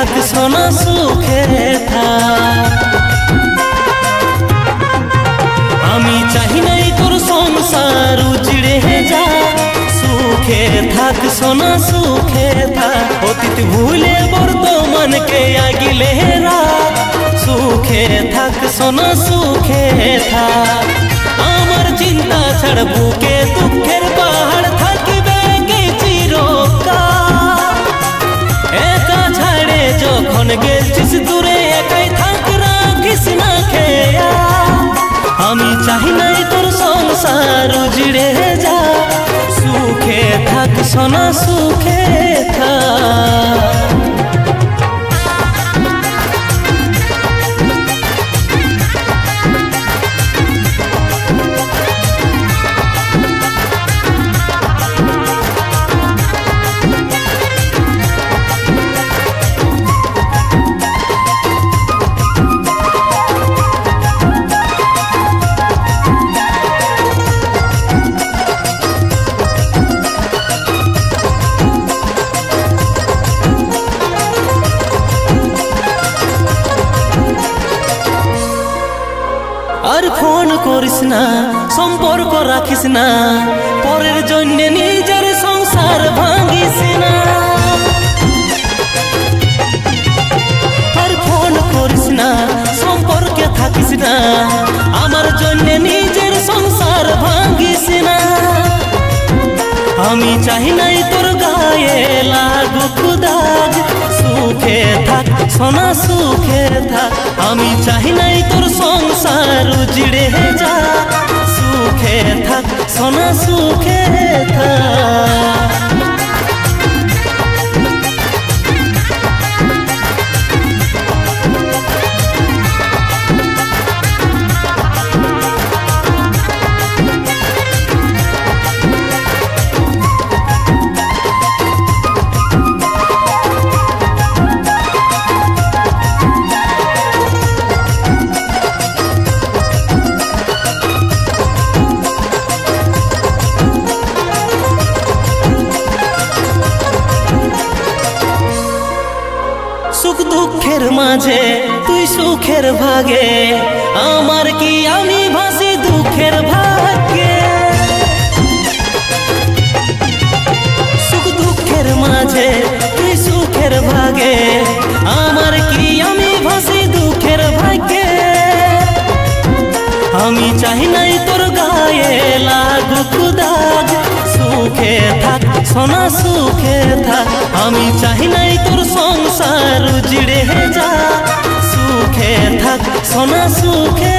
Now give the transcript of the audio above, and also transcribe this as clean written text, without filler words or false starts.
থাক সোনা সুখে থাক। আমি চাহি নাই তোর সংসার উজড়ে যা, সুখে থাক সোনা সুখে থাক। অতীত ভুলে বর্তমানকে আগিলে রাখ, সুখে থাক সোনা সুখে থাক। আমার চিন্তা ছাড় বুকে দুঃখের পাহাড় থাকিবে কে চিরকাল। একা ছাড়ে যখন গেছিস দূরে একাই থাক, রাখিস না খেয়াল। আমি চাহি নাই তোর সংসার উজড়ে যা, সুখে থাক সোনা সুখে থাক। আর ফোন করিস না, সম্পর্ক রাখিস না, পরের জন্য নিজের সংসার ভাঙিস না। আর ফোন করিস না, সম্পর্কে থাকিস না, আমার জন্য নিজের সংসার ভাঙিস না। আমি চাহি নাই তোর গায়ে লাগুক দাগ, সুখে থাক সোনা সুখে থাক। আমি চাহি নাই তোর সংসার উজড়ে যা, সুখে থাক সোনা সুখে থাক। সুখ দুঃখের মাঝে তুই সুখের ভাগে, আমার কি আমি ভাসি দুঃখের ভাগ্যে। সুখ দুঃখের মাঝে তুই সুখের ভাগে, আমার কি আমি ভাসি দুঃখের ভাগ্যে। আমি চাহি নাই তোর গায়ে লাগুক দাগ, সুখে থাক সোনা সুখে থাক। আমি চাহি নাই তোর সংসার উজড়ে যা, সুখে থাক সোনা সুখে